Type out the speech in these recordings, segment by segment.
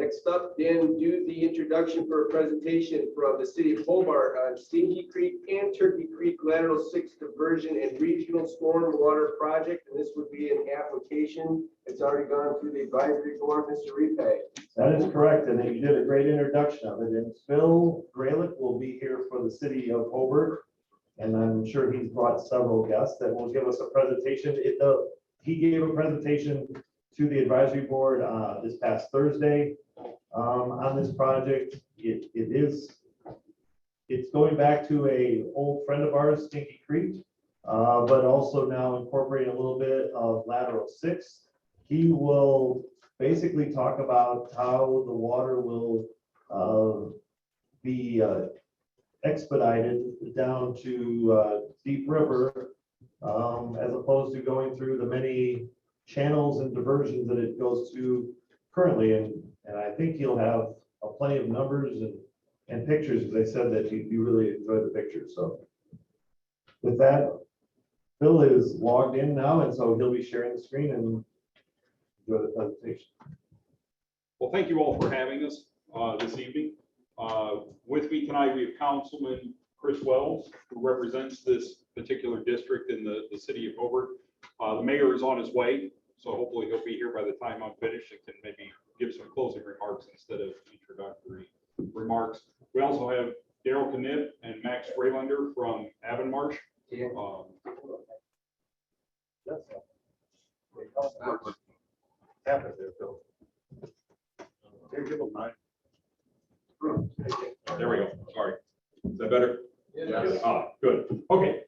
had stopped in, do the introduction for a presentation from the city of Hobart on Stinky Creek and Turkey Creek Lateral 6 Diversion and Regional Stormwater Project. And this would be an application. It's already gone through the advisory board, Mr. Repay. That is correct, and you did a great introduction of it. And Phil Graylick will be here for the city of Hobart, and I'm sure he's brought several guests that will give us a presentation. He gave a presentation to the advisory board this past Thursday on this project. It's going back to a old friend of ours, Stinky Creek, but also now incorporating a little bit of Lateral 6. He will basically talk about how the water will be expedited down to Deep River as opposed to going through the many channels and diversions that it goes to currently. And I think he'll have plenty of numbers and pictures, as I said, that you really enjoy the pictures. So with that, Phil is logged in now, and so he'll be sharing the screen and enjoy the presentation. Well, thank you all for having us this evening. With me tonight, we have Councilman Chris Wells, who represents this particular district in the city of Hobart. The mayor is on his way, so hopefully he'll be here by the time I'm finished and can maybe give some closing remarks instead of introductory remarks. We also have Daryl Knipp and Max Freylander from Avonmarsh. Yeah. Happened there, Phil. There we go. Sorry. Is that better? Yes. Good. Okay.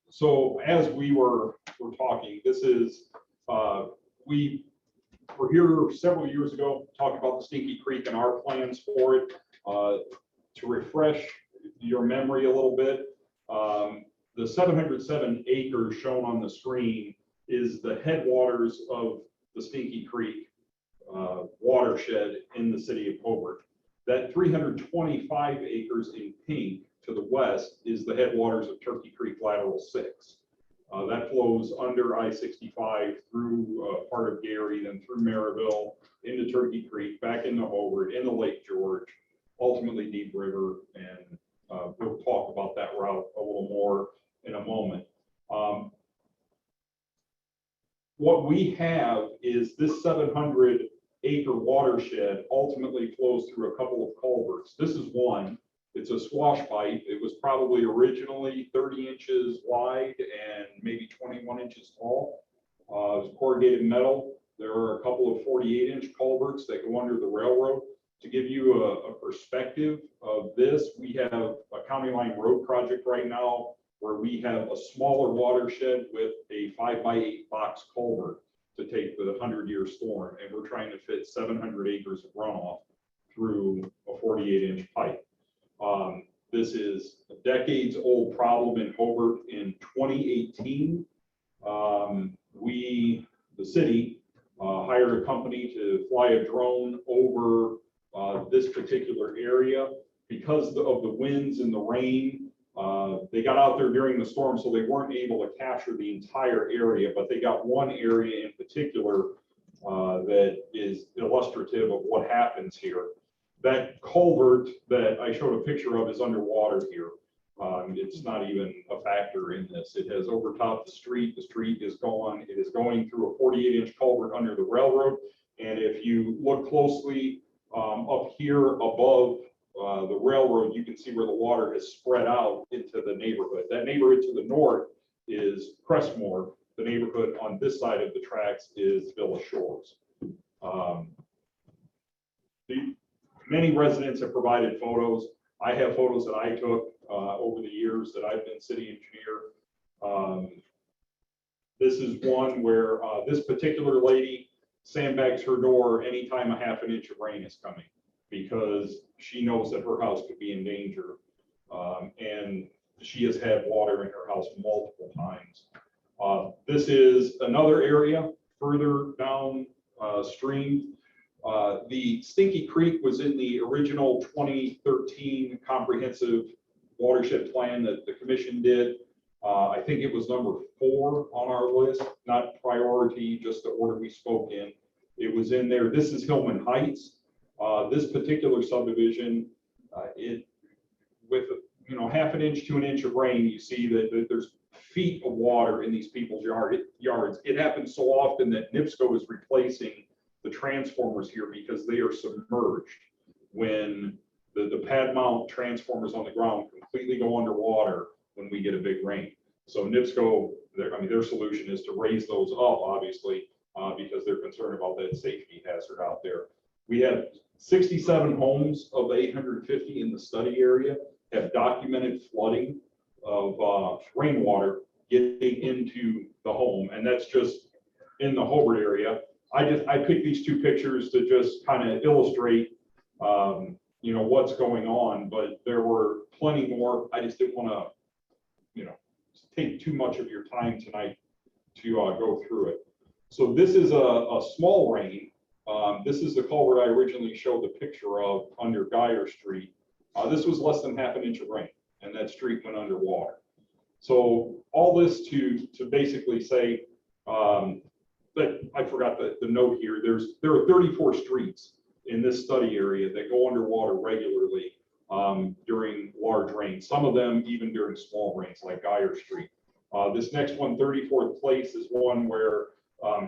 So as we were talking, this is, we were here several years ago talking about the Stinky Creek and our plans for it. To refresh your memory a little bit, the 707 acres shown on the screen is the headwaters of the Stinky Creek watershed in the city of Hobart. That 325 acres in pink to the west is the headwaters of Turkey Creek Lateral 6. That flows under I-65 through part of Gary, then through Maryville, into Turkey Creek, back into Hobart, into Lake George, ultimately Deep River, and we'll talk about that route a little more in a moment. What we have is this 700-acre watershed ultimately flows through a couple of culverts. This is one. It's a squash pipe. It was probably originally 30 inches wide and maybe 21 inches tall. It was corrugated metal. There are a couple of 48-inch culverts that go under the railroad. To give you a perspective of this, we have a county line road project right now where we have a smaller watershed with a 5x8 box culvert to take the 100-year storm, and we're trying to fit 700 acres of runoff through a 48-inch pipe. This is a decades-old problem in Hobart. In 2018, the city, hired a company to fly a drone over this particular area. Because of the winds and the rain, they got out there during the storm, so they weren't able to capture the entire area, but they got one area in particular that is illustrative of what happens here. That culvert that I showed a picture of is underwater here. It's not even a factor in this. It has overtopped the street. The street is gone. It is going through a 48-inch culvert under the railroad. And if you look closely up here above the railroad, you can see where the water has spread out into the neighborhood. That neighborhood to the north is Crestmore. The neighborhood on this side of the tracks is Villa Shores. Many residents have provided photos. I have photos that I took over the years that I've been city engineer. This is one where this particular lady sandbags her door anytime a half an inch of rain is coming because she knows that her house could be in danger. And she has had water in her house multiple times. This is another area further downstream. The Stinky Creek was in the original 2013 comprehensive watershed plan that the commission did. I think it was number 4 on our list, not priority, just the order we spoke in. It was in there. This is Hillman Heights. This particular subdivision, with half an inch to an inch of rain, you see that there's feet of water in these people's yards. It happens so often that NIPSCO is replacing the transformers here because they are submerged when the pad mount transformers on the ground completely go underwater when we get a big rain. So NIPSCO, their solution is to raise those up, obviously, because they're concerned about that safety hazard out there. We have 67 homes of the 850 in the study area have documented flooding of rainwater getting into the home, and that's just in the Hobart area. I picked these two pictures to just kind of illustrate, what's going on, but there were plenty more. I just didn't want to, take too much of your time tonight to go through it. So this is a small rain. This is the culvert I originally showed the picture of under Geyer Street. This was less than half an inch of rain, and that street went underwater. So all this to basically say that I forgot the note here. There are 34 streets in this study area that go underwater regularly during large rains. Some of them even during small rains, like Geyer Street. This next one, 34th place, is one where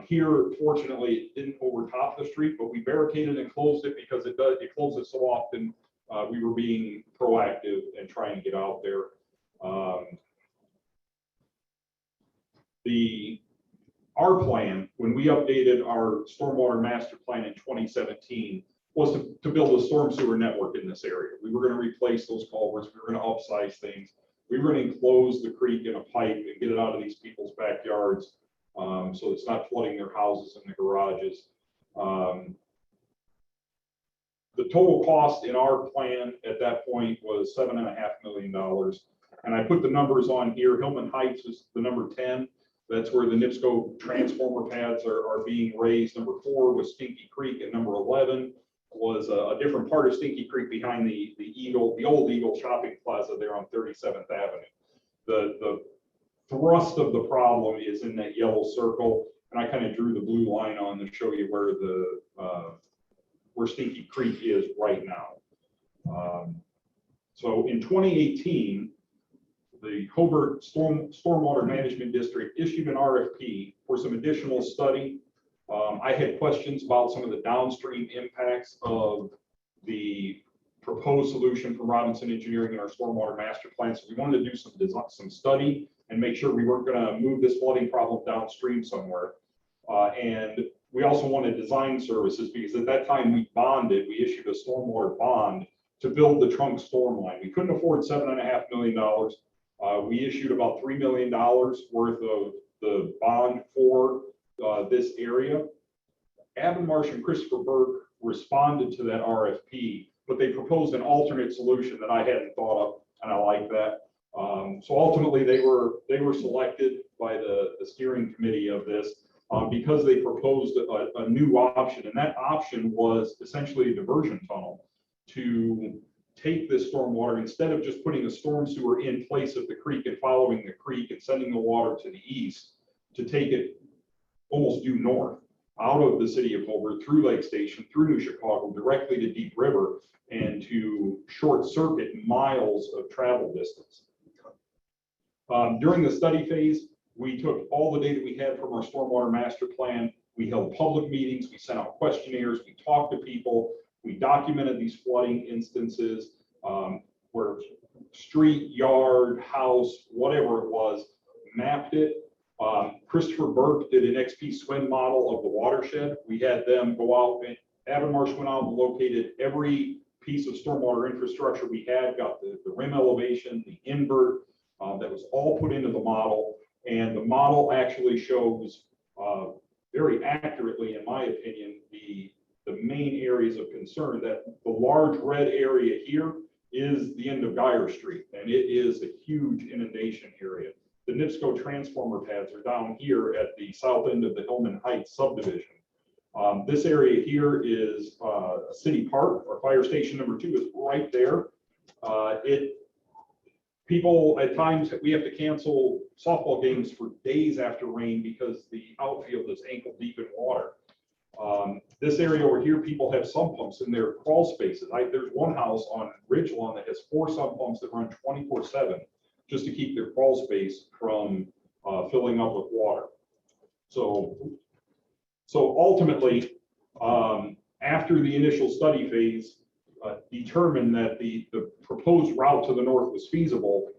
here, fortunately, it didn't overtop the street, but we barricaded and closed it because it closes so often. We were being proactive and trying to get out there. Our plan, when we updated our stormwater master plan in 2017, was to build a storm sewer network in this area. We were going to replace those culverts. We were going to upsize things. We were going to enclose the creek in a pipe and get it out of these people's backyards, so it's not flooding their houses and their garages. The total cost in our plan at that point was $7.5 million. And I put the numbers on here. Hillman Heights is the number 10. That's where the NIPSCO transformer pads are being raised. Number 4 was Stinky Creek, and number 11 was a different part of Stinky Creek behind the old Eagle shopping plaza there on 37th Avenue. The thrust of the problem is in that yellow circle, and I kind of drew the blue line on to show you where Stinky Creek is right now. So in 2018, the Hobart Stormwater Management District issued an RFP for some additional study. I had questions about some of the downstream impacts of the proposed solution from Robinson Engineering in our stormwater master plan. So we wanted to do some study and make sure we weren't going to move this flooding problem downstream somewhere. And we also wanted design services because at that time we issued a stormwater bond to build the trunk storm line. We couldn't afford $7.5 million. We issued about $3 million worth of the bond for this area. Avonmarsh and Christopher Burke responded to that RFP, but they proposed an alternate solution that I hadn't thought of, and I like that. So ultimately, they were selected by the steering committee of this because they proposed a new option, and that option was essentially a diversion tunnel to take this stormwater, instead of just putting a storm sewer in place of the creek and following the creek and sending the water to the east, to take it almost due north out of the city of Hobart, through Lake Station, through New Chicago, directly to Deep River, and to short circuit miles of travel distance. During the study phase, we took all the data we had from our stormwater master plan. We held public meetings, we sent out questionnaires, we talked to people, we documented these flooding instances where street, yard, house, whatever it was, mapped it. Christopher Burke did an XP SWIM model of the watershed. We had them go out, and Avonmarsh went out and located every piece of stormwater infrastructure we had, got the rim elevation, the invert, that was all put into the model. And the model actually shows very accurately, in my opinion, the main areas of concern. That the large red area here is the end of Geyer Street, and it is a huge inundation area. The NIPSCO transformer pads are down here at the south end of the Hillman Heights subdivision. This area here is a city park. Our fire station number 2 is right there. People, at times, we have to cancel softball games for days after rain because the outfield is ankle deep in water. This area over here, people have sump pumps in their crawl spaces. There's one house on Ridgelawn that has 4 sump pumps that run 24/7 just to keep their crawl space from filling up with water. So ultimately, after the initial study phase determined that the proposed route to the north was feasible,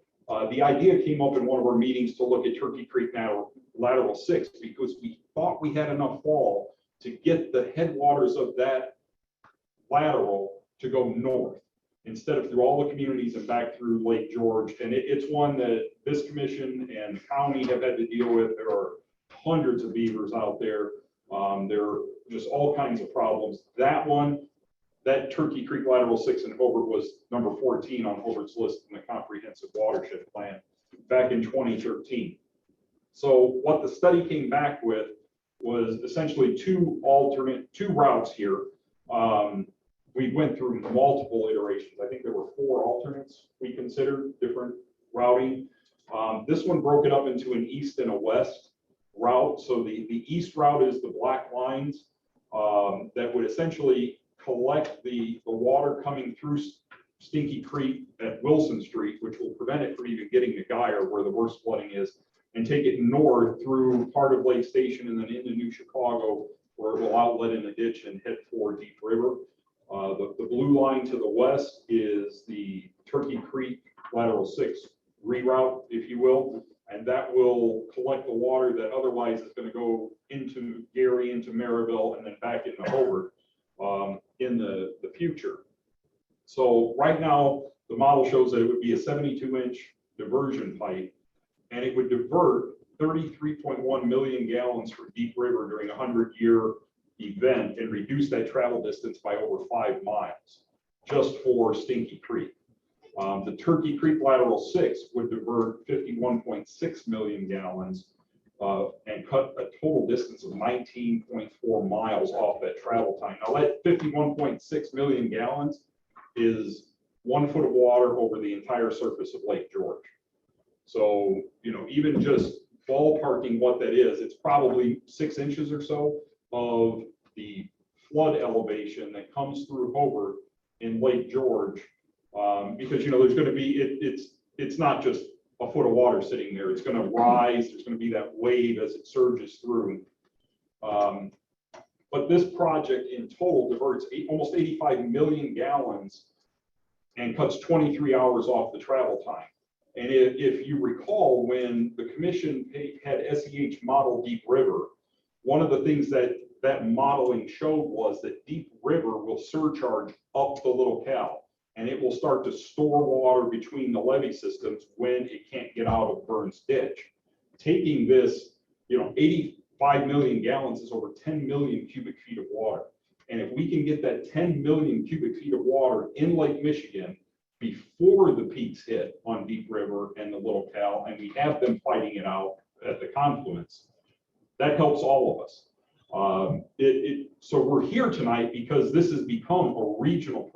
the idea came up in one of our meetings to look at Turkey Creek Lateral 6 because we thought we had enough fall to get the headwaters of that lateral to go north instead of through all the communities and back through Lake George. And it's one that this commission and the county have had to deal with. There are hundreds of beavers out there. There are just all kinds of problems. That Turkey Creek Lateral 6 in Hobart was number 14 on Hobart's list in the comprehensive watershed plan back in 2013. So what the study came back with was essentially two routes here. We went through multiple iterations. I think there were 4 alternates we considered different routing. This one broke it up into an east and a west route. So the east route is the black lines that would essentially collect the water coming through Stinky Creek at Wilson Street, which will prevent it from even getting to Geyer, where the worst flooding is, and take it north through part of Lake Station and then into New Chicago, where it will outlet in a ditch and head for Deep River. The blue line to the west is the Turkey Creek Lateral 6 reroute, if you will, and that will collect the water that otherwise is going to go into Gary, into Maryville, and then back into Hobart in the future. So right now, the model shows that it would be a 72-inch diversion pipe, and it would divert 33.1 million gallons from Deep River during a 100-year event and reduce that travel distance by over 5 miles just for Stinky Creek. The Turkey Creek Lateral 6 would divert 51.6 million gallons and cut a total distance of 19.4 miles off that travel time. Now that 51.6 million gallons is 1 foot of water over the entire surface of Lake George. So, even just ballparking what that is, it's probably 6 inches or so of the flood elevation that comes through Hobart in Lake George. Because, there's going to be, it's not just a foot of water sitting there. It's going to rise. There's going to be that wave as it surges through. But this project in total diverts almost 85 million gallons and cuts 23 hours off the travel time. And if you recall, when the commission had SEH model Deep River, one of the things that modeling showed was that Deep River will surcharge up the Little Cal, and it will start to store water between the levee systems when it can't get out of Burns Ditch. Taking this, 85 million gallons is over 10 million cubic feet of water. And if we can get that 10 million cubic feet of water in Lake Michigan before the peaks hit on Deep River and the Little Cal, and we have them fighting it out at the confluence, that helps all of us. So we're here tonight because this has become a regional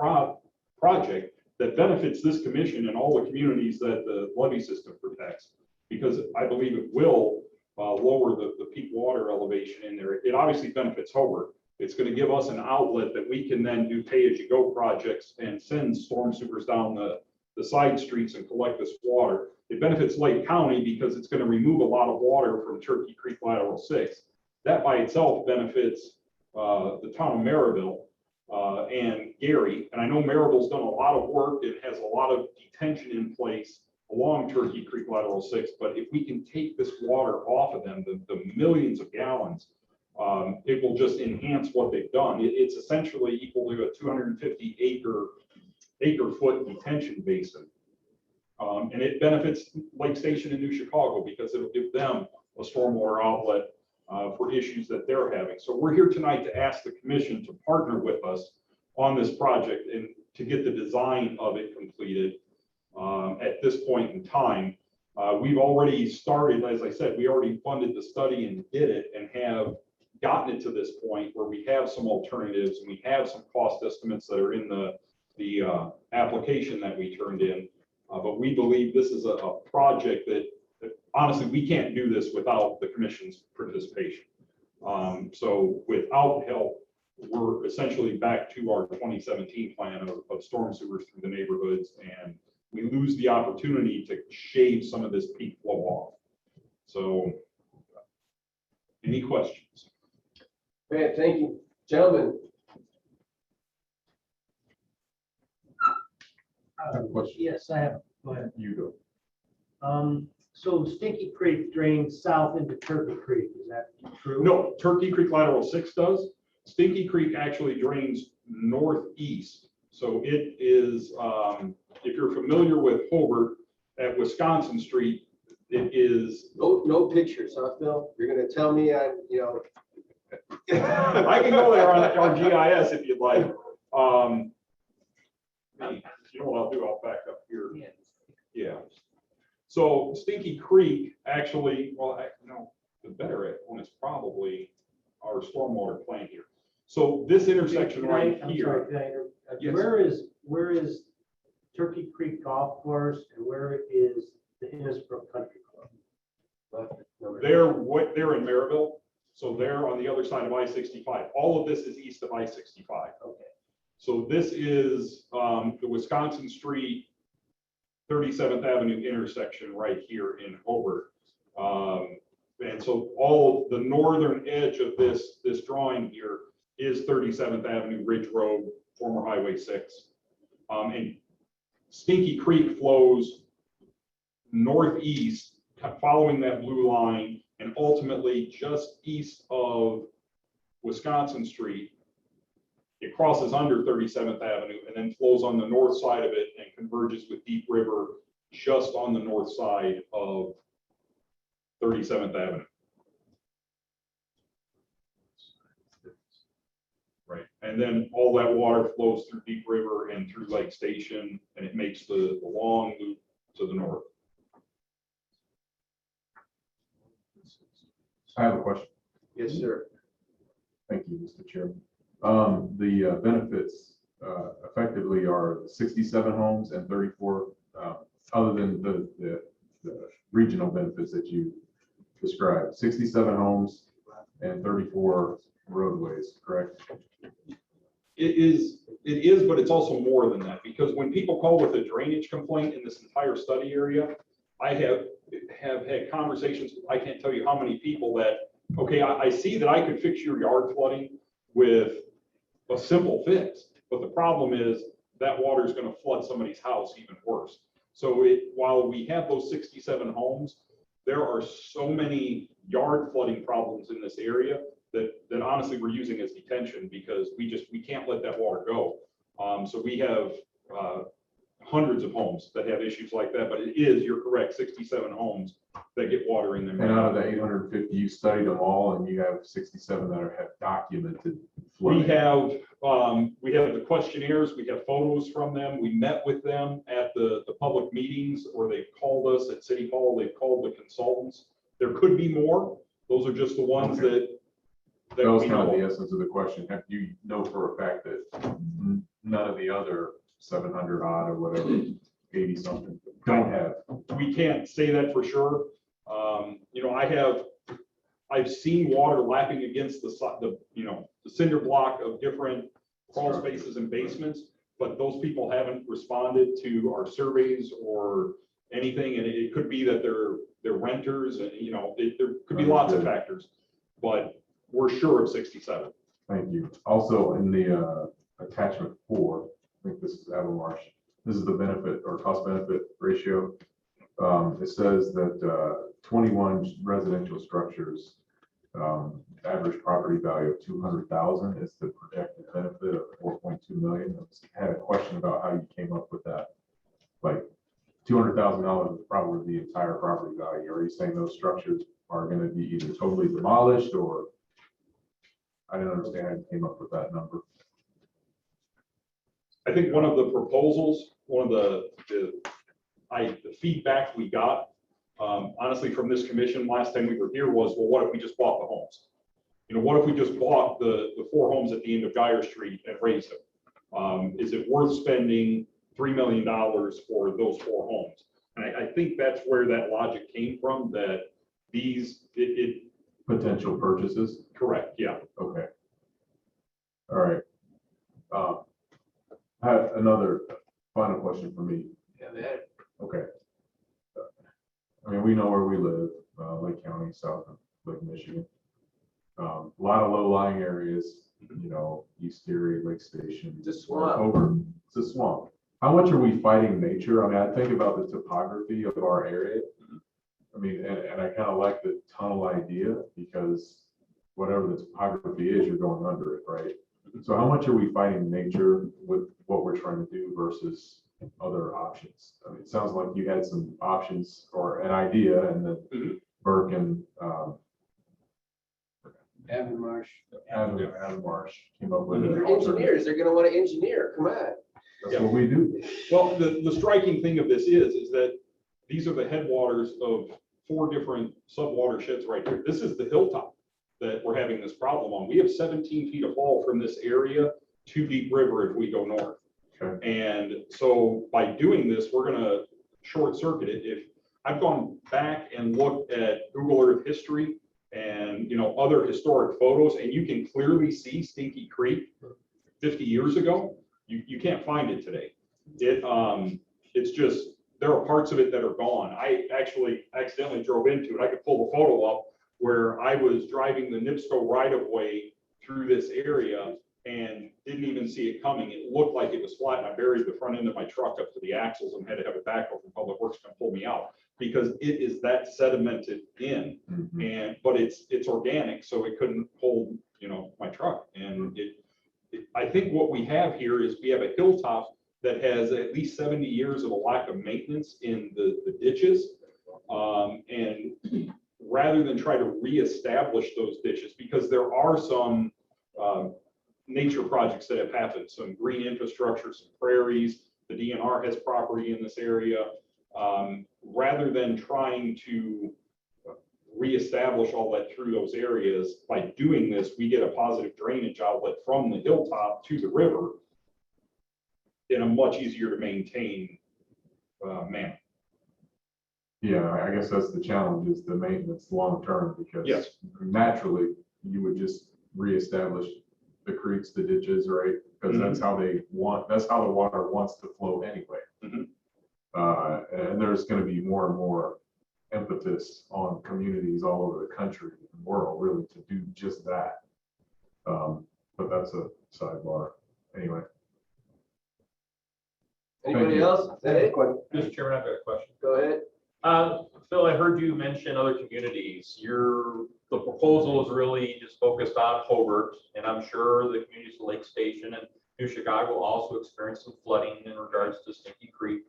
project that benefits this commission and all the communities that the levee system protects, because I believe it will lower the peak water elevation in there. It obviously benefits Hobart. It's going to give us an outlet that we can then do pay-as-you-go projects and send storm sewers down the side streets and collect this water. It benefits Lake County because it's going to remove a lot of water from Turkey Creek Lateral 6. That by itself benefits the town of Maryville and Gary. And I know Maryville's done a lot of work. It has a lot of detention in place along Turkey Creek Lateral 6. But if we can take this water off of them, the millions of gallons, it will just enhance what they've done. It's essentially equal to a 250 acre foot detention basin. And it benefits Lake Station in New Chicago because it'll give them a stormwater outlet for issues that they're having. So we're here tonight to ask the commission to partner with us on this project and to get the design of it completed at this point in time. We've already started, as I said, we already funded the study and did it and have gotten it to this point where we have some alternatives and we have some cost estimates that are in the application that we turned in. But we believe this is a project that honestly, we can't do this without the commission's participation. So without help, we're essentially back to our 2017 plan of storm sewers through the neighborhoods, and we lose the opportunity to shave some of this peak flow off. So, any questions? Man, thank you, gentlemen. I have a question. Yes, I have. Go ahead. You go. So Stinky Creek drains south into Turkey Creek, is that true? No, Turkey Creek Lateral 6 does. Stinky Creek actually drains northeast. So it is, if you're familiar with Hobart at Wisconsin Street, it is. No pictures, huh, Phil? You're gonna tell me I I can go there on our GIS if you'd like. You know what I'll do? I'll back up here. Yeah. So Stinky Creek actually, well, the better one is probably our stormwater plant here. So this intersection right I'm here. sorry, can I interrupt? Yes. Where is Turkey Creek Golf Course and where is the Innisbrook Country Club? They're in Maryville. So they're on the other side of I-65. All of this is east of I-65. Okay. So this is the Wisconsin Street 37th Avenue intersection right here in Hobart. And so all the northern edge of this drawing here is 37th Avenue, Ridge Road, former Highway 6. And Stinky Creek flows northeast, following that blue line, and ultimately just east of Wisconsin Street. It crosses under 37th Avenue and then flows on the north side of it and converges with Deep River just on the north side of 37th Avenue. Right, and then all that water flows through Deep River and through Lake Station, and it makes the long loop to the north. I have a question. Yes, sir. Thank you, Mr. Chairman. The benefits effectively are 67 homes and 34, other than the regional benefits that you described, 67 homes and 34 roadways, correct? It is, but it's also more than that, because when people call with a drainage complaint in this entire study area, I have had conversations, I can't tell you how many people that, okay, I see that I could fix your yard flooding with a simple fix, but the problem is that water is going to flood somebody's house even worse. So while we have those 67 homes, there are so many yard flooding problems in this area that honestly we're using as detention, because we can't let that water go. So we have hundreds of homes that have issues like that, but it is, you're correct, 67 homes that get water in them. And out of the 850, you studied them all, and you have 67 that have documented flooding. We have the questionnaires, we have photos from them, we met with them at the public meetings, or they've called us at City Hall, they've called the consultants. There could be more. Those are just the ones Okay. that That was we kind of know the of. essence of the question. Have you know for a fact that none of the other 700 odd or whatever, 80 something, don't have? We can't say that for sure. I've seen water lapping against the cinder block of different crawl spaces and basements, but those people haven't responded to our surveys or anything. And it could be that they're renters, and there could be lots of factors, but we're sure of 67. Thank you. Also, in the attachment 4, I think this is Avamarsh, this is the benefit or cost benefit ratio. It says that 21 residential structures, average property value of 200,000 is the projected benefit of 4.2 million. I had a question about how you came up with that. Like $200,000 is probably the entire property value. Are you saying those structures are going to be either totally demolished, or I didn't understand how you came up with that number? I think one of the proposals, one of the feedback we got, honestly, from this commission last time we were here was, well, what if we just bought the homes? What if we just bought the 4 homes at the end of Geyer Street and raised them? Is it worth spending $3 million for those 4 homes? And I think that's where that logic came from, that potential purchases? Correct, yeah. Okay. All right. I have another final question for me. Yeah, that, Okay. I mean, we know where we live, Lake County, south of Lake Michigan. A lot of low-lying areas, you know, East Erie, Lake Station. It's a swamp. Over, it's a swamp. How much are we fighting nature? I mean, I think about the topography of our area. I mean, and I kind of like the tunnel idea because whatever the topography is, you're going under it, right? So how much are we fighting nature with what we're trying to do versus other options? I mean, it sounds like you had some options or an idea and then Burke and Avon Marsh. Adam Marsh came up with it. They're engineers, they're gonna wanna engineer, come on. That's what we do. Well, the striking thing of this is that these are the headwaters of 4 different sub-watersheds right here. This is the hilltop that we're having this problem on. We have 17 feet of fall from this area to Deep River if we go north. Okay. And so by doing this, we're gonna short circuit it. If I've gone back and looked at Google Earth history and, you know, other historic photos, and you can clearly see Stinky Creek 50 years ago. You can't find it today. It's just, there are parts of it that are gone. I actually accidentally drove into it. I could pull the photo up where I was driving the NIPSCO right-of-way through this area and didn't even see it coming. It looked like it was flat, and I buried the front end of my truck up to the axles and had to have a backhoe from Public Works come pull me out because it is that sedimented in. Mhm. But it's organic, so it couldn't hold, you know, my truck. And I think what we have here is we have a hilltop that has at least 70 years of a lack of maintenance in the ditches. And rather than try to reestablish those ditches, because there are some nature projects that have happened, some green infrastructure, some prairies, the DNR has property in this area. Rather than trying to reestablish all that through those areas, by doing this, we get a positive drainage outlet from the hilltop to the river in a much easier to maintain manner. Yeah, I guess that's the challenge is the maintenance long-term because Yes. naturally you would just reestablish the creeks, the ditches, right? Because that's how that's how the water wants to flow anyway. Mhm. And there's going to be more and more impetus on communities all over the country and world really to do just that. But that's a sidebar. Anyway. Anybody you. else? Is that it? Mr. Chairman, I've got a question. Go ahead. Phil, I heard you mention other communities. The proposal is really just focused on Hobart, and I'm sure the communities of Lake Station and New Chicago also experienced some flooding in regards to Stinky Creek.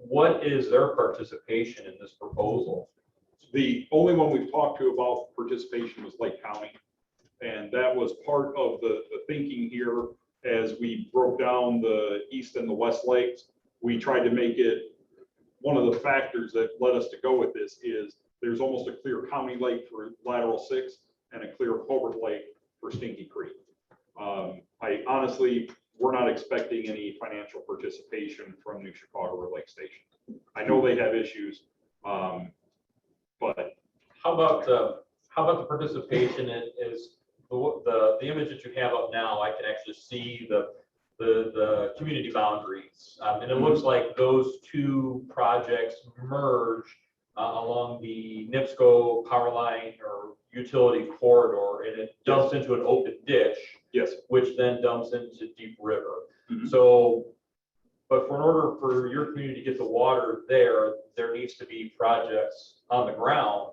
What is their participation in this proposal? The only one we've talked to about participation was Lake County. And that was part of the thinking here as we broke down the east and the west lakes. We tried to make it, one of the factors that led us to go with this is there's almost a clear county lake for lateral 6 and a clear Hobart Lake for Stinky Creek. I honestly, we're not expecting any financial participation from New Chicago or Lake Station. I know they have issues, but How about the participation is the image that you have up now? I can actually see the community boundaries, and it looks like those 2 projects merge along the NIPSCO power line or utility corridor, and it dumps into an open ditch. yes. Which then dumps into Deep River. Mhm. So, but in order for your community to get the water there needs to be projects on the ground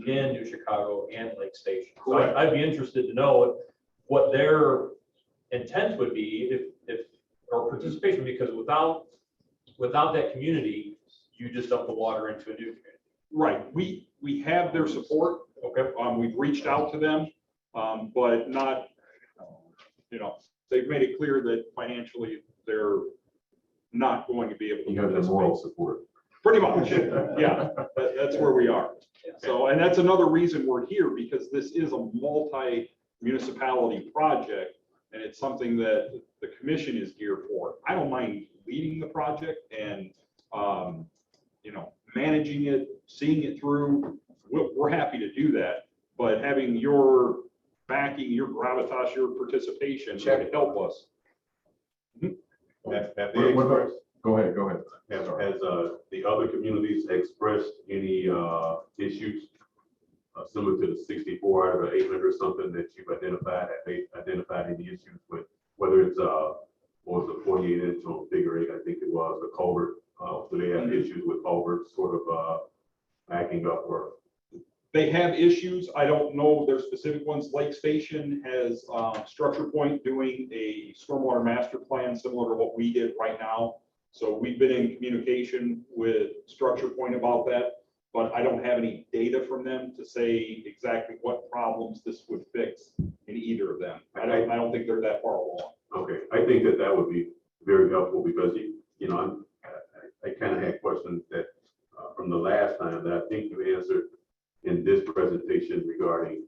in New Chicago and Lake Station. So Correct. I'd be interested to know what their intent would be or participation, because without that community, you just dump the water into a new community. Right, we have their support. Okay. We've reached out to them, but not, you know, they've made it clear that financially they're not going to be able to. You have their moral support. Pretty much, yeah, that's where we are. So, and that's another reason we're here, because this is a multi-municipality project, and it's something that the commission is geared for. I don't mind leading the project and, you know, managing it, seeing it through. we're happy to do that, but having your backing, your gravitas, your participation would help us. Have they What about- expressed, Go ahead, go ahead. has the other communities expressed any issues similar to the 64 out of the 800 something that you've identified? Have they identified any issues with whether it's what was the 48 inch on figure 8, I think it was, the culvert? Do they have issues with culverts sort of backing up or? They have issues. I don't know their specific ones. Lake Station has Structure Point doing a stormwater master plan similar to what we did right now. So we've been in communication with Structure Point about that, but I don't have any data from them to say exactly what problems this would fix in either of them. I don't think they're that far along. Okay, I think that that would be very helpful because you know, I kind of had questions that from the last time that I think you answered in this presentation regarding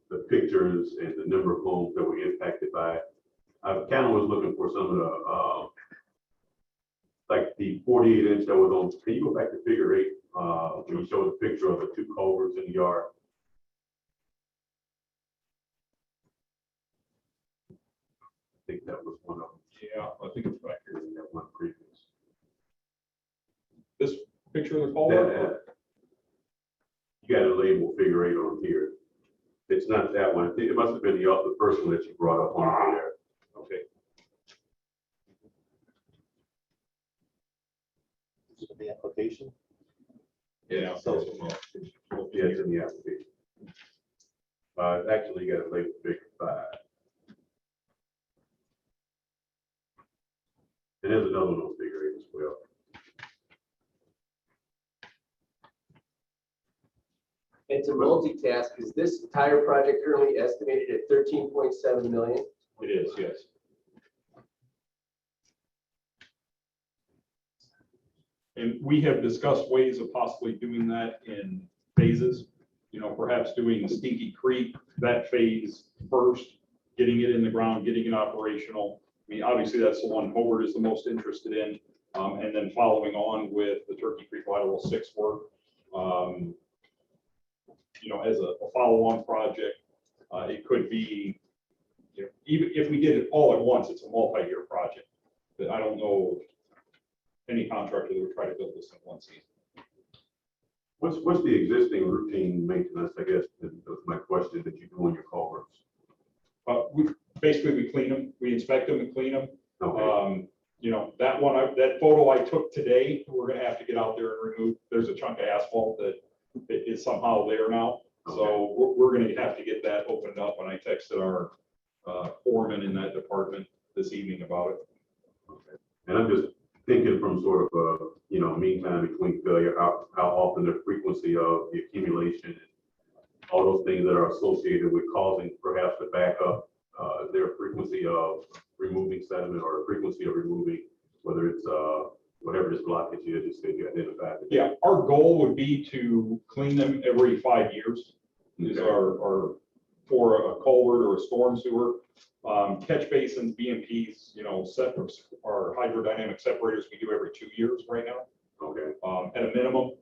the pictures and the number of homes that were impacted by it. I kind of was looking for some of the, like the 48 inch that was on, can you go back to figure 8? When you showed the picture of the 2 culverts in the yard? I think that was one of them. Yeah, I think it's back here. That one previous. This picture of the That, culvert? you got a label figure 8 on here. It's not that one. I think it must have been the first one that you brought up on there. Okay. Is it the application? Yeah. So- Yeah, it's in the application. Actually, you got a label figure 5. And there's another one on figure 8 as well. And to multitask, is this entire project currently estimated at 13.7 million? It is, yes. And we have discussed ways of possibly doing that in phases, you know, perhaps doing Stinky Creek, that phase first, getting it in the ground, getting it operational. I mean, obviously, that's the one Hobart is the most interested in, and then following on with the Turkey Creek Lateral 6 work. You know, as a follow-on project, it could be, you know, even if we did it all at once, it's a multi-year project. But I don't know if any contractor that would try to build this in one season. What's the existing routine maintenance, I guess, that's my question, that you do on your culverts? We clean them, we inspect them and clean them. Okay, You know, that photo I took today, we're gonna have to get out there and remove. There's a chunk of asphalt that is somehow there now. So we're gonna have to get that opened up. And I texted our foreman in that department this evening about it. okay. And I'm just thinking from sort of a, you know, meantime between failure, how often the frequency of the accumulation, and all those things that are associated with causing perhaps the backup, their frequency of removing sediment or the frequency of removing, whether it's whatever this blockage is, just that you identified. Yeah, our goal would be to clean them every 5 years. Is our for a culvert or a storm sewer. Catch basins, BMPs, you know, our hydrodynamic separators, we do every 2 years right now, Okay, at a minimum.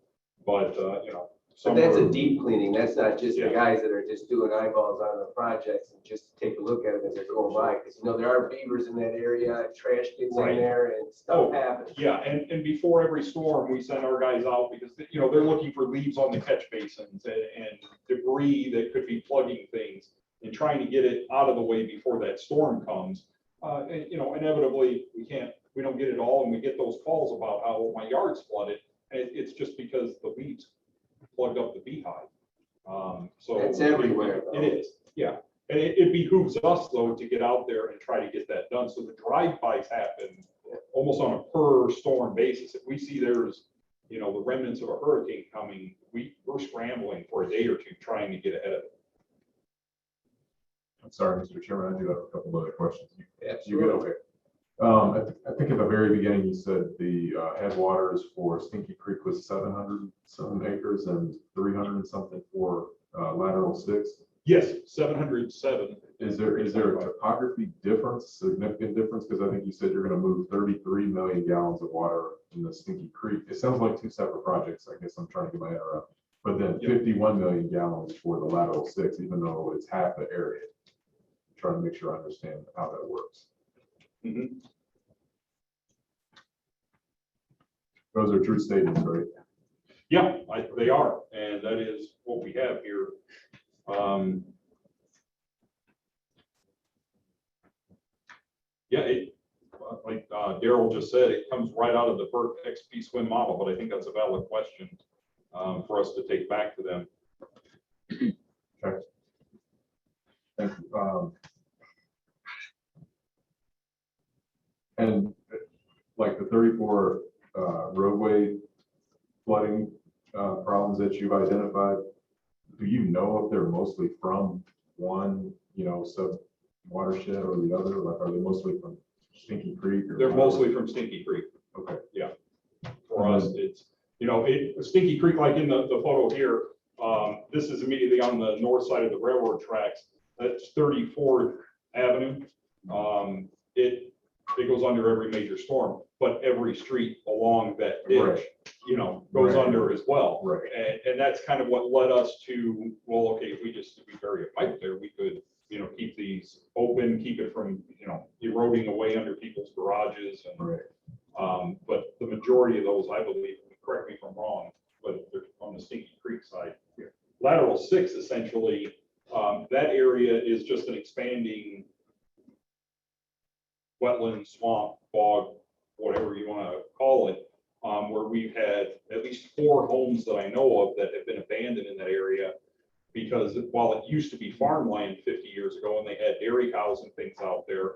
But, you know. But that's a somewhere- deep cleaning. That's not just the Yeah. guys that are just doing eyeballs on the projects and just take a look at them as they're going by. Because, you know, there are beavers in that area, trash gets in Right. there and stuff Oh, happens. Yeah, and before every storm, we send our guys out because, you know, they're looking for leaves on the catch basins and debris that could be plugging things and trying to get it out of the way before that storm comes. And, you know, inevitably, we don't get it all, and we get those calls about how my yard's flooded. And it's just because the leaves plugged up the beehive. So. It's everywhere, though. It is, yeah. And it behooves us, though, to get out there and try to get that done. So the drive-bys happen almost on a per storm basis. If we see there's, you know, the remnants of a hurricane coming, we're scrambling for a day or two trying to get ahead of it. I'm sorry, Mr. Chairman, I do have a couple other questions. You good? Absolutely. Okay. I think at the very beginning, you said the headwaters for Stinky Creek was 700 some acres and 300 and something for lateral 6. Yes, 707. Is there a topography difference, significant difference? Because I think you said you're going to move 33 million gallons of water in the Stinky Creek. It sounds like 2 separate projects. I guess I'm trying to get my head around. But then 51 million gallons for the lateral 6, even though it's half the area. Trying to make sure I understand how that works. Mhm. Those are true statements, right? Yeah, they are, and that is what we have here. Yeah, like Daryl just said, it comes right out of the BERT XP swim model, but I think that's a valid question for us to take back to them. Okay. Thank you. And like the 34 roadway flooding problems that you've identified, do you know if they're mostly from one, sub watershed or the other? Like, are they mostly from Stinky Creek? Or They're mostly from Stinky Creek. Okay. Yeah. For us, it's, Stinky Creek, like in the photo here, this is immediately on the north side of the railroad tracks. That's 34th Avenue. It goes under every major storm, but every street along that ditch, Right. Goes Right. under as well. Right. And that's kind of what led us to, well, okay, if we bury a pipe there, we could, keep these open, keep it from, eroding away under people's garages. And, Right. but the majority of those, I believe, correct me if I'm wrong, but they're on the Stinky Creek side. Lateral 6, essentially, that area is just an expanding wetland, swamp, bog, whatever you want to call it, where we've had at least 4 homes that I know of that have been abandoned in that area, because while it used to be farmland 50 years ago and they had dairy cows and things out there,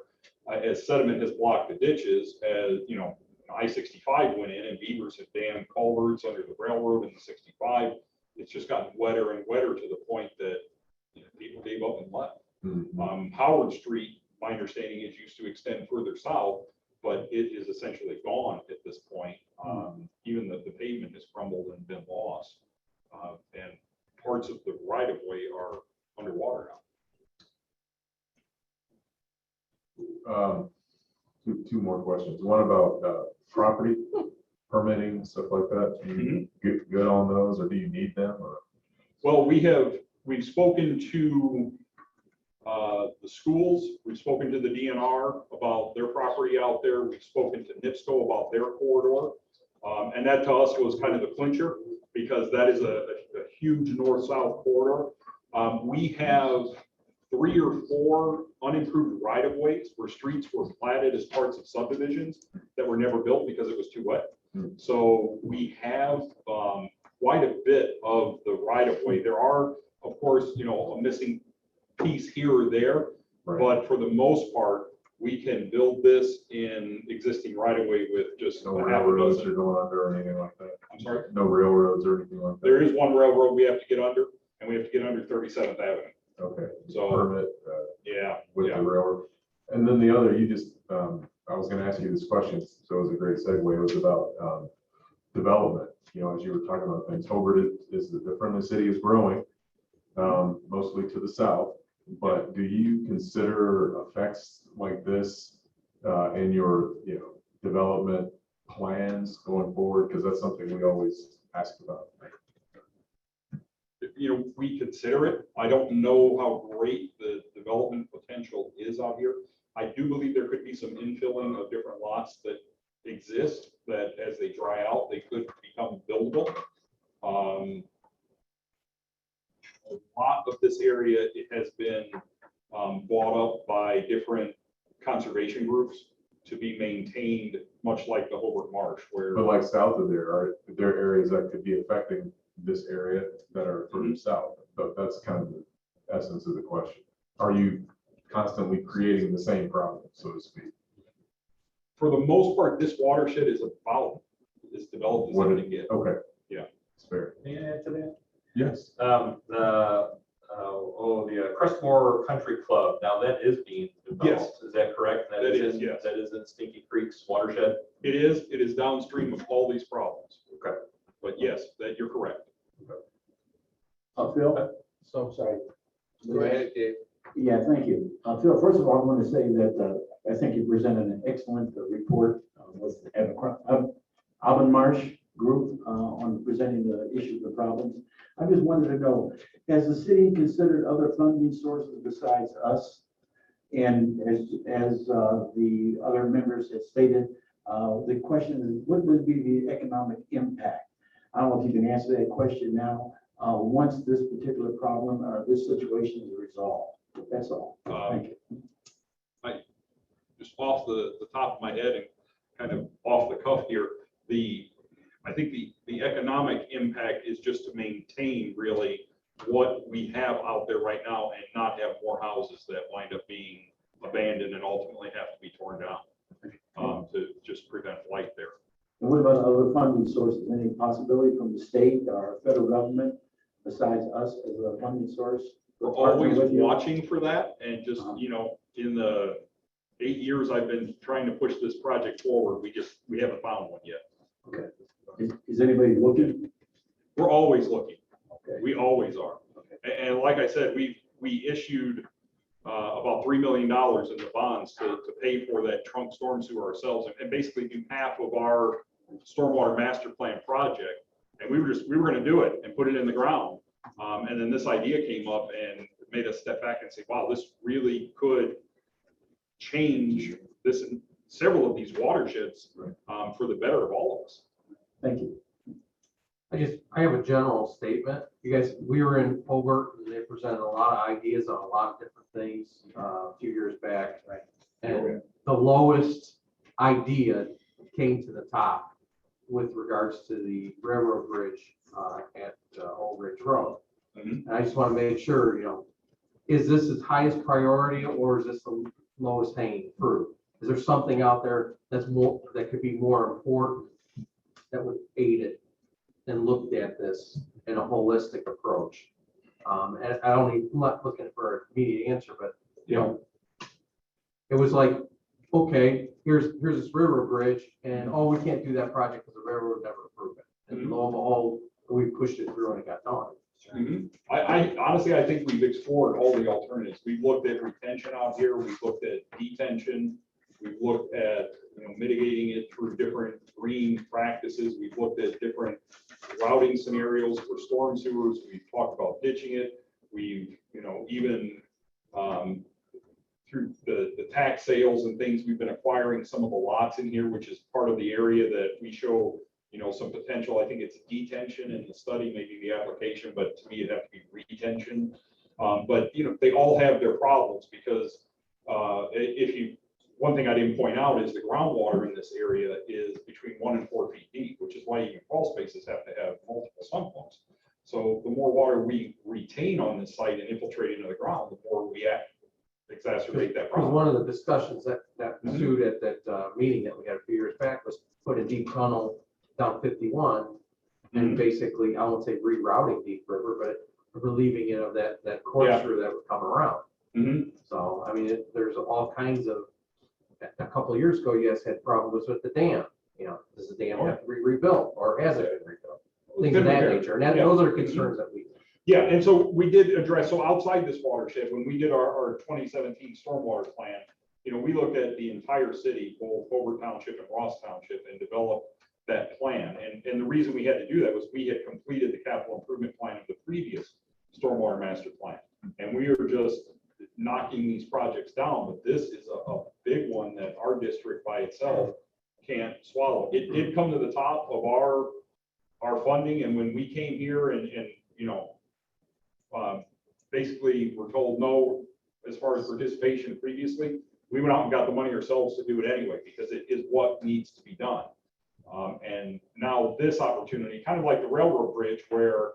as sediment has blocked the ditches, as I-65 went in and beavers have dammed culverts under the railroad in the 65, it's just gotten wetter and wetter to the point that people gave up and left. Mhm. Howard Street, my understanding is, used to extend further south, but it is essentially gone at this point. Even the pavement has crumbled and been lost. And parts of the right of way are underwater now. Two more questions. One about property permitting, stuff like that. Do you get good on those, or do you need them? Or? Well, we've spoken to the schools, we've spoken to the DNR about their property out there, we've spoken to NIPSCO about their corridor. And that to us was kind of the clincher, because that is a huge north-south corridor. We have 3 or 4 unimproved right-of-ways where streets were platted as parts of subdivisions that were never built because it was too wet. So we have quite a bit of the right-of-way. There are, of course, a missing piece here or there, Right. but for the most part, we can build this in existing right-of-way with just No a half a railroads dozen. are going under or anything like that? I'm sorry? No railroads or anything like that? There is one railroad we have to get under, and we have to get under 37th Avenue. Okay. So, Permit yeah, with yeah. the railroad. And then the other, I was going to ask you this question, so it was a great segue. It was about development. As you were talking about things, Hobart is the friendly city is growing, mostly to the south. But do you consider effects like this in your development plans going forward? Because that's something we always ask about. We consider it. I don't know how great the development potential is out here. I do believe there could be some infilling of different lots that exist, that as they dry out, they could become buildable. A lot of this area, it has been bought up by different conservation groups to be maintained, much like the Hobart Marsh, where. But like south of there, are there areas that could be affecting this area that are further south? But that's kind of the essence of the question. Are you constantly creating the same problem, so to speak? For the most part, this watershed is about as developed as What it it- can get. Okay. Yeah. It's fair. May I add to that? Yes. The Crestmore Country Club, now that is being developed, is that correct? That is, yes. That is in Stinky Creek's watershed? It is downstream of all these problems. Okay. But yes, that you're correct. Phil? So sorry. Go ahead, Dave. Yeah, thank you. Phil, first of all, I want to say that I think you presented an excellent report with Alban Marsh group on presenting the issues and problems. I just wanted to know, has the city considered other funding sources besides us? And as the other members have stated, the question is, what would be the economic impact? I don't know if you can answer that question now, once this particular problem or this situation is resolved. That's all. Thank you. Just off the top of my head and kind of off the cuff here, I think the economic impact is just to maintain really what we have out there right now and not have more houses that wind up being abandoned and ultimately have to be torn down, to just prevent light there. And what about other funding sources? Any possibility from the state or federal government besides us as a funding source? We're always watching for that, and just, you know, in the 8 years I've been trying to push this project forward, we haven't found one yet. Okay. Is anybody looking? We're always looking. Okay. We always are. And like I said, we issued about $3 million in the bonds to pay for that trunk storm sewer ourselves, and basically do half of our stormwater master plan project. And we were going to do it and put it in the ground. And then this idea came up and made us step back and say, wow, this really could change this in several of these watersheds for the better of all of us. Thank you. I have a general statement. You guys, we were in Hobart and they presented a lot of ideas on a lot of different things a few years back. Right. And the lowest idea came to the top with regards to the railroad bridge at Old Ridge Road. Mhm. And I just want to make sure, you know, is this its highest priority or is this the lowest hanging fruit? Is there something out there that's more, that could be more important that would aid it and looked at this in a holistic approach? And I'm not looking for an immediate answer, but you know, it was like, okay, here's this railroad bridge, and oh, we can't do that project because the railroad never approved it. And lo and behold, we pushed it through and it got done. Mhm. I honestly, I think we've explored all the alternatives. We've looked at retention out here. We've looked at detention. We've looked at, you know, mitigating it through different green practices. We've looked at different routing scenarios for storm sewers. We've talked about ditching it. We've, you know, even through the tax sales and things, we've been acquiring some of the lots in here, which is part of the area that we show, you know, some potential. I think it's detention in the study, maybe the application, but to me, it'd have to be retention. But, you know, they all have their problems because one thing I didn't point out is the groundwater in this area is between 1 and 4 feet deep, which is why even crawl spaces have to have multiple sump pumps. So the more water we retain on this site and infiltrate into the ground, the more we exacerbate that Because problem. one of the discussions that ensued at that meeting that we had a few years back was put a deep tunnel down 51 and basically, I won't say rerouting Deep River, but relieving it of that corkscrew that would come around. Mhm. So, I mean, there's all kinds of, a couple of years ago, you guys had problems with the dam. You know, does the dam have to be rebuilt or has it been rebuilt? Things of that nature. And those are concerns that we. Yeah, and so we did address, so outside this watershed, when we did our 2017 stormwater plan, you know, we looked at the entire city, both Hobart Township and Ross Township, and developed that plan. And the reason we had to do that was we had completed the capital improvement plan of the previous stormwater master plan. And we were just knocking these projects down, but this is a big one that our district by itself can't swallow. It did come to the top of our funding, and when we came here and you know, basically we're told no as far as participation previously, we went out and got the money ourselves to do it anyway, because it is what needs to be done. And now this opportunity, kind of like the railroad bridge, where,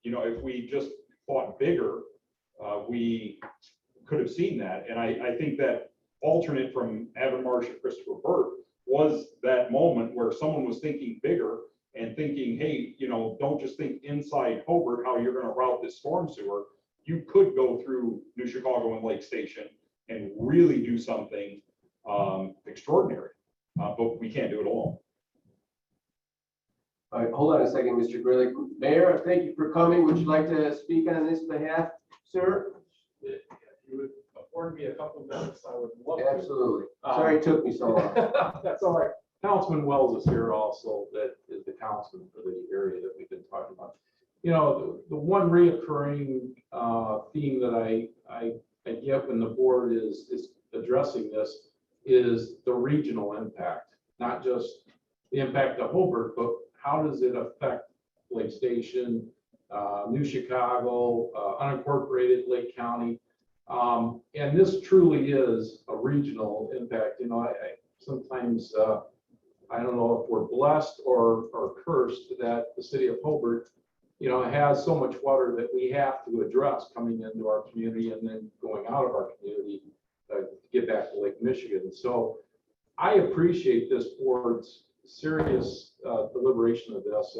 you know, if we just thought bigger, we could have seen that. And I think that alternate from Avonmarsh and Christopher Burt was that moment where someone was thinking bigger and thinking, hey, you know, don't just think inside Hobart how you're going to route this storm sewer. You could go through New Chicago and Lake Station and really do something extraordinary, but we can't do it alone. All right, hold on a second, Mr. Grillick. Mayor, thank you for coming. Would you like to speak on this behalf, sir? If you would afford me a couple of minutes, I would love to. Absolutely. Sorry it took me so long. That's all right. Councilman Wells is here also, that is the council for the area that we've been talking about. You know, the one reoccurring theme that I get when the board is addressing this is the regional impact, not just the impact of Hobart, but how does it affect Lake Station, New Chicago, unincorporated Lake County? And this truly is a regional impact. You know, I sometimes, I don't know if we're blessed or cursed that the city of Hobart, you know, has so much water that we have to address coming into our community and then going out of our community to get back to Lake Michigan. So I appreciate this board's serious deliberation of this,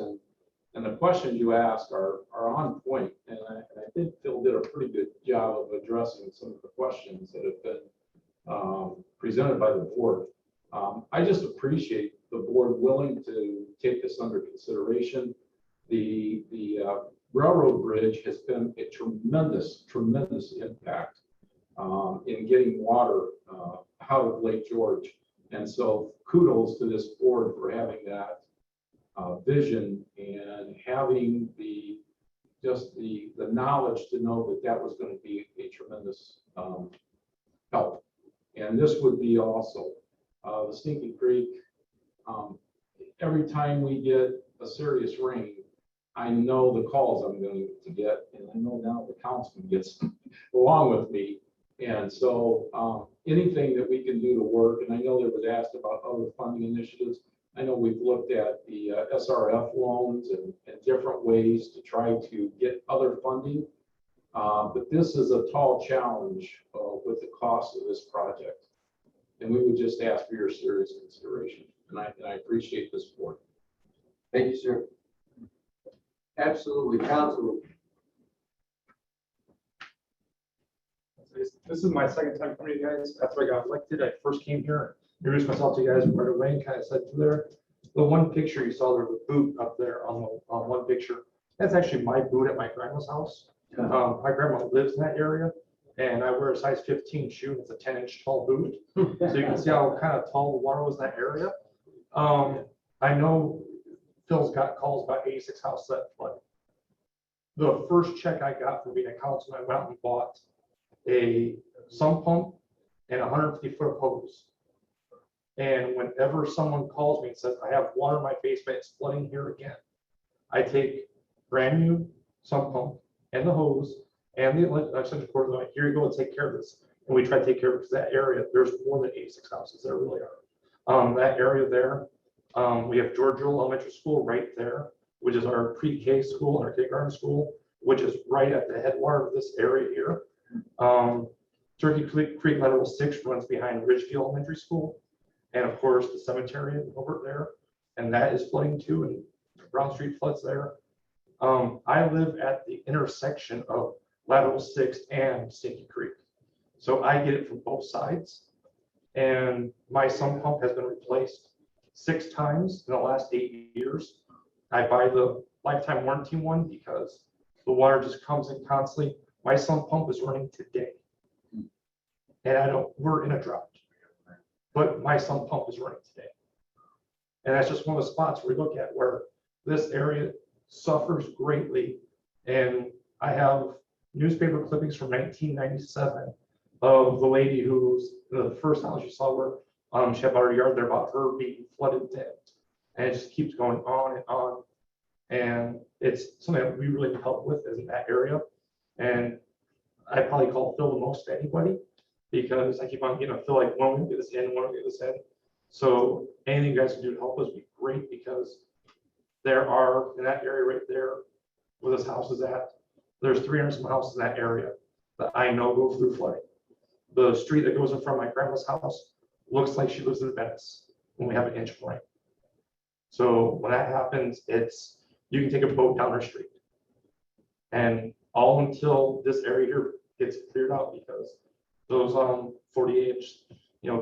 and the questions you ask are on point. And I think Phil did a pretty good job of addressing some of the questions that have been presented by the board. I just appreciate the board willing to take this under consideration. The railroad bridge has been a tremendous impact in getting water out of Lake George. And so kudos to this board for having that vision and having the knowledge to know that that was going to be a tremendous help. And this would be also the Stinky Creek. Every time we get a serious rain, I know the calls I'm going to get, and I know now the councilman gets along with me. And so anything that we can do to work, and I know there was asked about other funding initiatives. I know we've looked at the SRF loans and different ways to try to get other funding. But this is a tall challenge with the cost of this project. And we would just ask for your serious consideration. And I appreciate this support. Thank you, sir. Absolutely, Councilman. This is my second time coming to you guys. After I got elected, I first came here, introduced myself to you guys right away, and kind of said to there. The one picture you saw there, the boot up there on one picture, that's actually my boot at my grandma's house. My grandma lives in that area, and I wear a size 15 shoe. It's a 10-inch tall boot. So you can see how kind of tall the water was in that area. I know Phil's got calls about 86 houses that flooded. The first check I got from being a councilman, I went out and bought a sump pump and 150-foot hose. And whenever someone calls me and says, I have water in my basement, it's flooding here again, I take brand new sump pump and the hose and the extension cord, like, here you go, and take care of this. And we try to take care of it because that area, there's more than 86 houses. There really are. That area there, we have Georgia Elementary School right there, which is our pre-K school and our kindergarten school, which is right at the headwater of this area here. Turkey Creek Lateral 6 runs behind Ridgeview Elementary School. And of course, the cemetery over there, and that is flooding too, and Brown Street floods there. I live at the intersection of Lateral 6 and Stinky Creek. So I get it from both sides. And my sump pump has been replaced 6 times in the last 8 years. I buy the lifetime warranty one because the water just comes in constantly. My sump pump is running today. And we're in a drought. But my sump pump is running today. And that's just one of the spots we look at where this area suffers greatly. And I have newspaper clippings from 1997 of the lady who's the first house you saw where she had about her yard there about her being flooded dead. And it just keeps going on and on. And it's something that we really need help with is in that area. And I probably call Phil the most to anybody because I keep on getting a feel like, when we get this in, when we get this in. So anything you guys can do to help us would be great because there are, in that area right there where this house is at, there's 300 some houses in that area that I know go through flooding. The street that goes in front of my grandma's house looks like she lives in Venice when we have an inch of rain. So when that happens, you can take a boat down our street. And all until this area here gets cleared out because those 48-inch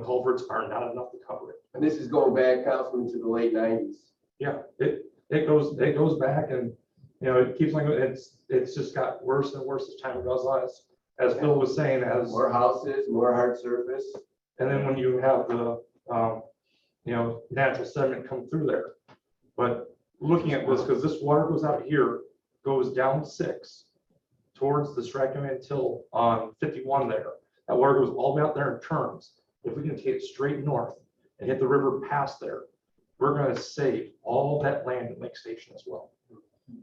culverts are not enough to cover it. And this is going back, Councilman, to the late 90s. Yeah, it goes back, and it keeps like it's just got worse and worse as time goes on. As Phil was saying, as more houses, more hard surface. And then when you have the natural sediment come through there, but looking at this, because this water goes out here, goes down 6 towards the Strachan Till on 51 there. That water goes all the way out there and turns. If we can take it straight north and hit the river past there, we're gonna save all that land at Lake Station as well.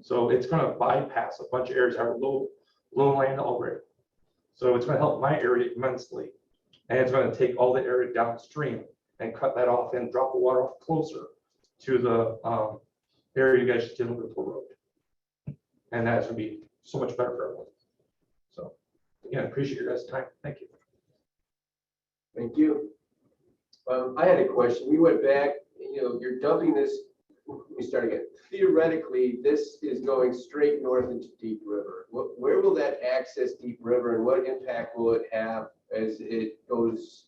So it's gonna bypass a bunch of areas that are low land already. So it's gonna help my area immensely. And it's gonna take all the area downstream and cut that off and drop the water off closer to the area you guys did with the road. And that's gonna be so much better for everyone. So again, appreciate your guys' time. Thank you. Thank you. I had a question. We went back, you're dumping this, let me start again. Theoretically, this is going straight north into Deep River. Where will that access Deep River and what impact will it have as it goes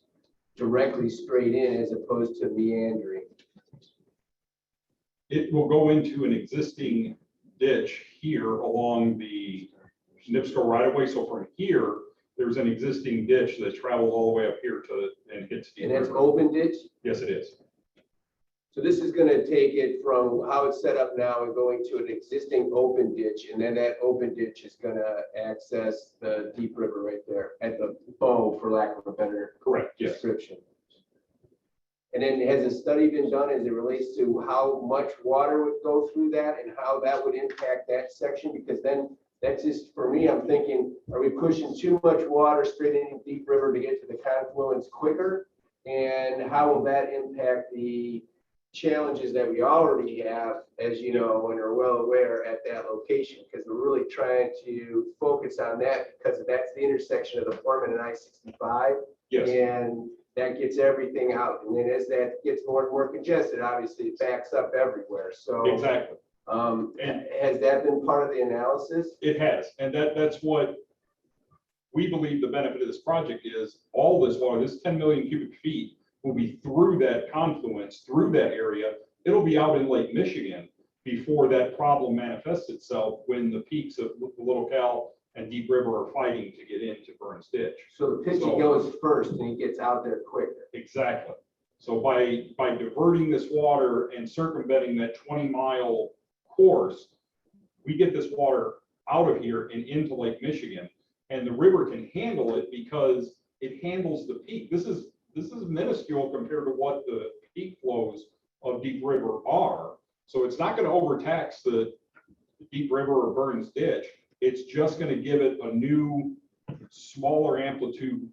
directly straight in as opposed to meandering? It will go into an existing ditch here along the NIPSCO right of way. So from here, there's an existing ditch that travels all the way up here and hits. Deep And that's River. open ditch? Yes, it is. So this is going to take it from how it's set up now and going to an existing open ditch, and then that open ditch is going to access the Deep River right there at the bow, for lack of a better Correct. Yes. description. And then has a study been done as it relates to how much water would go through that and how that would impact that section? Because then that's just, for me, I'm thinking, are we pushing too much water straight into Deep River to get to the confluence quicker? And how will that impact the challenges that we already have, as you know, and are well aware at that location? Because we're really trying to focus on that because that's the intersection of the Foreman and I-65. Yes. And that gets everything out. And then as that gets more and more congested, obviously it backs up everywhere. So Exactly. and has that been part of the analysis? It has, and that's what we believe the benefit of this project is. All this water, this 10 million cubic feet, will be through that confluence, through that area. It'll be out in Lake Michigan before that problem manifests itself when the peaks of the Little Cal and Deep River are fighting to get into Burns Ditch. So the pitching goes first and it gets out there quicker. Exactly. So by diverting this water and circumventing that 20-mile course, we get this water out of here and into Lake Michigan, and the river can handle it because it handles the peak. This is minuscule compared to what the peak flows of Deep River are. So it's not going to overtax the Deep River or Burns Ditch. It's just going to give it a new, smaller amplitude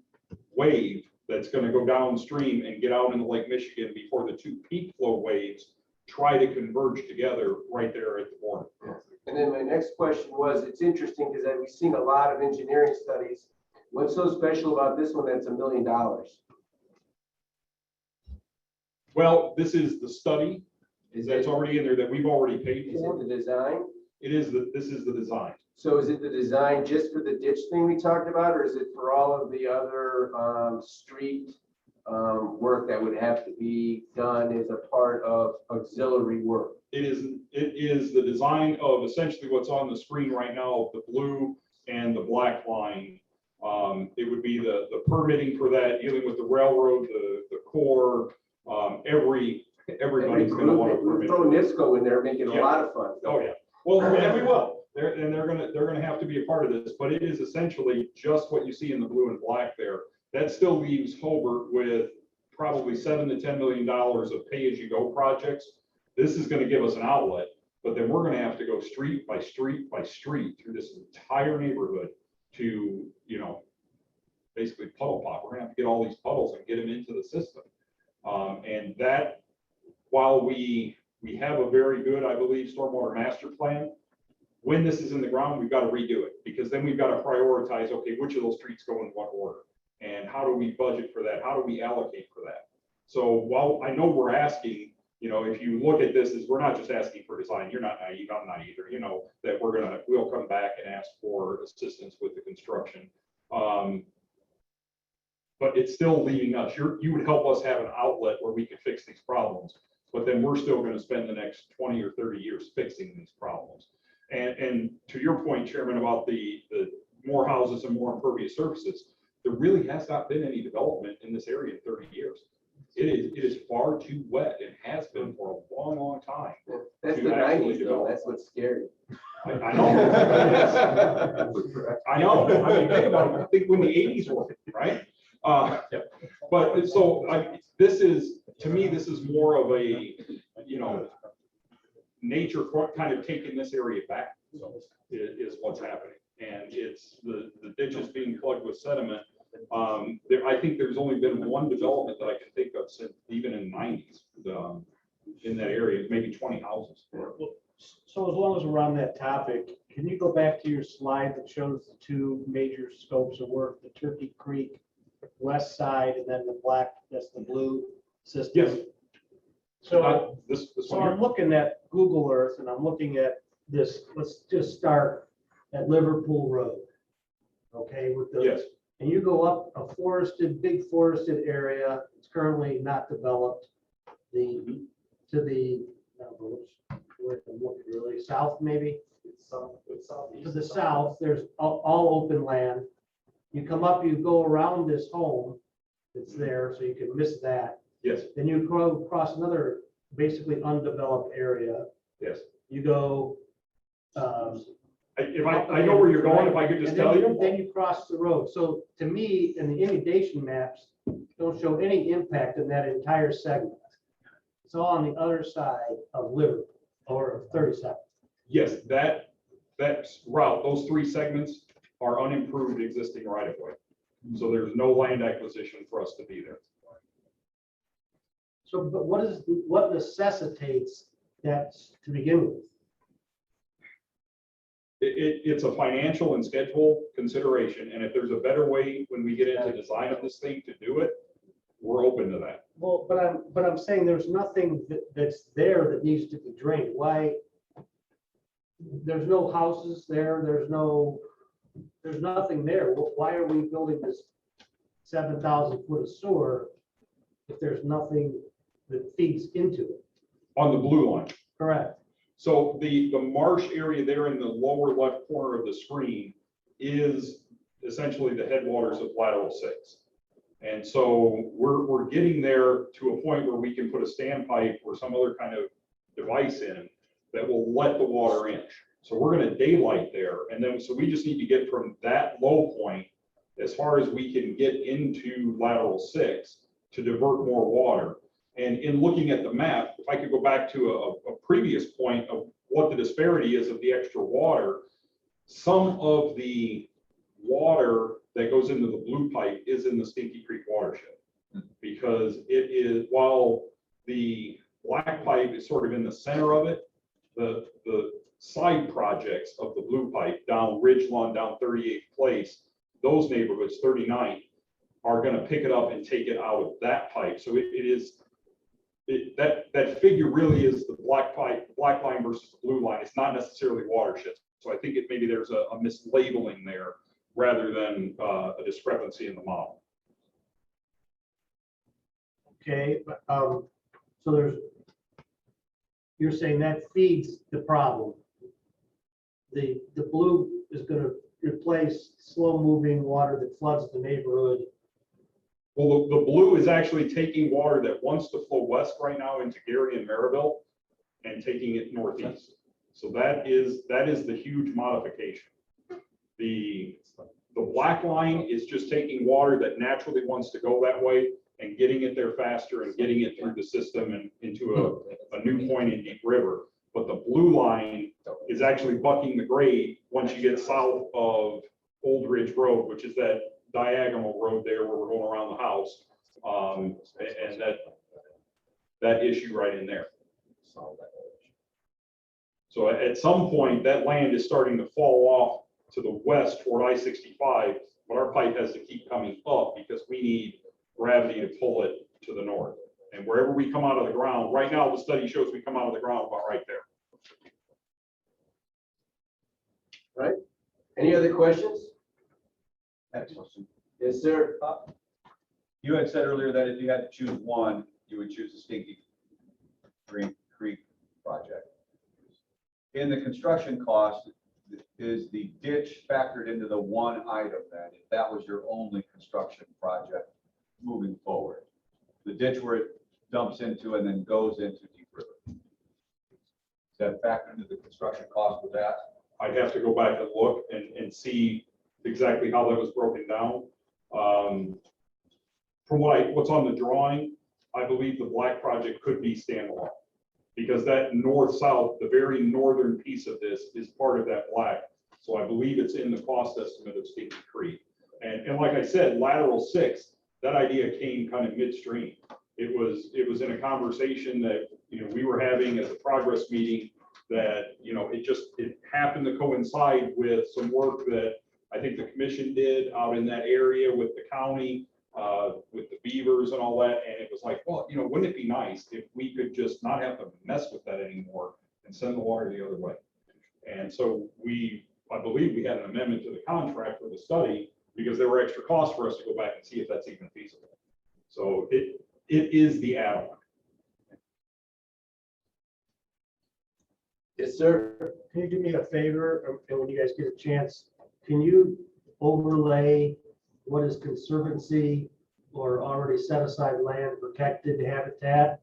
wave that's going to go downstream and get out into Lake Michigan before the two peak flow waves try to converge together right there at the border. And then my next question was, it's interesting because we've seen a lot of engineering studies. What's so special about this one that's $1 million? Well, this is the study Is that's it, already in there that we've already paid is for. it the design? This is the design. So is it the design just for the ditch thing we talked about, or is it for all of the other street work that would have to be done as a part of auxiliary work? It is the design of essentially what's on the screen right now, the blue and the black line. It would be the permitting for that, dealing with the railroad, the Corps, everybody's going to want to permit. Throw NIPSCO in there, make it a Yeah. lot of fun. Oh, yeah. Well, and we will. They're gonna have to be a part of this, but it is essentially just what you see in the blue and black there. That still leaves Hobart with probably $7 to $10 million of pay-as-you-go projects. This is gonna give us an outlet, but then we're gonna have to go street by street by street through this entire neighborhood to, basically puddle pop. We're gonna have to get all these puddles and get them into the system. And that, while we have a very good, I believe, stormwater master plan, when this is in the ground, we've got to redo it, because then we've got to prioritize, okay, which of those streets go in what order? And how do we budget for that? How do we allocate for that? So while I know we're asking, if you look at this, we're not just asking for design. You're not naive, I'm not either, that we'll come back and ask for assistance with the construction. But it's still leaving us. You would help us have an outlet where we could fix these problems, but then we're still going to spend the next 20 or 30 years fixing these problems. And to your point, Chairman, about the more houses and more impervious surfaces, there really has not been any development in this area in 30 years. It is far too wet. It has been for a long, long time. That's To the actually nineties though, develop. that's what's scary. I know. I know. I mean, think about it. I think when the eighties were, right? But so this is, to me, this is more of a, nature kind of taking this area back is what's happening. And it's the ditch is being plugged with sediment. I think there's only been one development that I can think of since even in the nineties, in that area, maybe 20 houses. So as long as we're on that topic, can you go back to your slide that shows the two major scopes of work, the Turkey Creek west side and then the black, that's the blue system? Yes. So, This so one I'm looking at Google Earth and I'm looking at this, let's just start at Liverpool Road. Okay, with the, here. Yes. and you go up a big forested area, it's currently not developed. To the, where I'm looking really, south maybe? To the south, there's all open land. You come up, you go around this home that's there, so you can miss that. Yes. Then you go across another basically undeveloped area. Yes. You go. If I know where you're going, if I could just And then tell you. Then you cross the road. So to me, in the inundation maps, don't show any impact in that entire segment. It's all on the other side of Liverpool or 37. Yes, that route, those three segments are unimproved existing right of way. So there's no land acquisition for us to be there. So, but what necessitates that to begin with? It's a financial and schedule consideration, and if there's a better way when we get into design of this thing to do it, we're open to that. Well, but I'm saying there's nothing that's there that needs to be drained. Why? There's no houses there. There's nothing there. Why are we building this 7,000 foot of sewer if there's nothing that feeds into it? On the blue line. Correct. So the marsh area there in the lower left corner of the screen is essentially the headwaters of lateral 6. And so we're getting there to a point where we can put a standpipe or some other kind of device in that will let the water in. So we're going to daylight there. And then, so we just need to get from that low point as far as we can get into lateral 6 to divert more water. And in looking at the map, if I could go back to a previous point of what the disparity is of the extra water, some of the water that goes into the blue pipe is in the Stinky Creek watershed. Because it is, while the black pipe is sort of in the center of it, the side projects of the blue pipe down Ridge Lawn, down 38th Place, those neighborhoods, 39th, are going to pick it up and take it out of that pipe. So that figure really is the black line versus the blue line. It's not necessarily watershed. So I think maybe there's a mislabeling there rather than a discrepancy in the model. Okay, but, so you're saying that feeds the problem. The blue is going to replace slow-moving water that floods the neighborhood. Well, the blue is actually taking water that wants to flow west right now into Gary and Maryville and taking it northeast. So that is the huge modification. The black line is just taking water that naturally wants to go that way and getting it there faster and getting it through the system and into a new point in Deep River. But the blue line is actually bucking the grade once you get south of Old Ridge Road, which is that diagonal road there where we're going around the house. And that issue right in there. So at some point, that land is starting to fall off to the west toward I-65, but our pipe has to keep coming up because we need gravity to pull it to the north. And wherever we come out of the ground, right now, the study shows we come out of the ground about right there. Right? Any other questions? Next question. Yes, sir. You had said earlier that if you had to choose one, you would choose the Stinky Creek project. In the construction cost, is the ditch factored into the one item then, if that was your only construction project moving forward? the ditch where it dumps into and then goes into Deep River. Is that factored into the construction cost with that? I'd have to go back and look and see exactly how that was broken down. From what's on the drawing, I believe the black project could be standalone. Because that north-south, the very northern piece of this is part of that black. So I believe it's in the cost estimate of Stinky Creek. And like I said, lateral 6, that idea came kind of midstream. It was in a conversation that, we were having as a progress meeting that, it happened to coincide with some work that I think the commission did out in that area with the county, with the beavers and all that. And it was like, well, wouldn't it be nice if we could just not have to mess with that anymore and send the water the other way? And so I believe we had an amendment to the contract for the study because there were extra costs for us to go back and see if that's even feasible. So it is the add-on. Yes, sir. Can you do me a favor, and when you guys get a chance, can you overlay what is conservancy or already set aside land protected habitat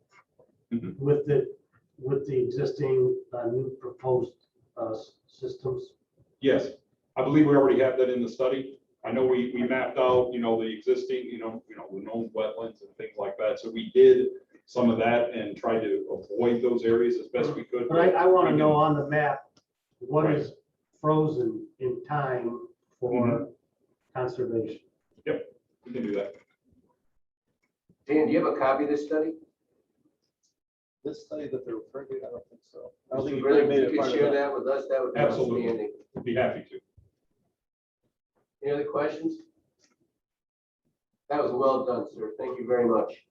Mhm. with the existing new proposed systems? Yes, I believe we already have that in the study. I know we mapped out, the existing, the known wetlands and things like that. So we did some of that and tried to avoid those areas as best we could. But I want to know on the map, what is frozen in time for conservation? We can do that. Dan, do you have a copy of this study? This study that they're referring to, I don't think so. I don't If think you you really made you it could part of share that. that with us, that would be Absolutely. outstanding. Be happy to. Any other questions? That was well done, sir. Thank you very much.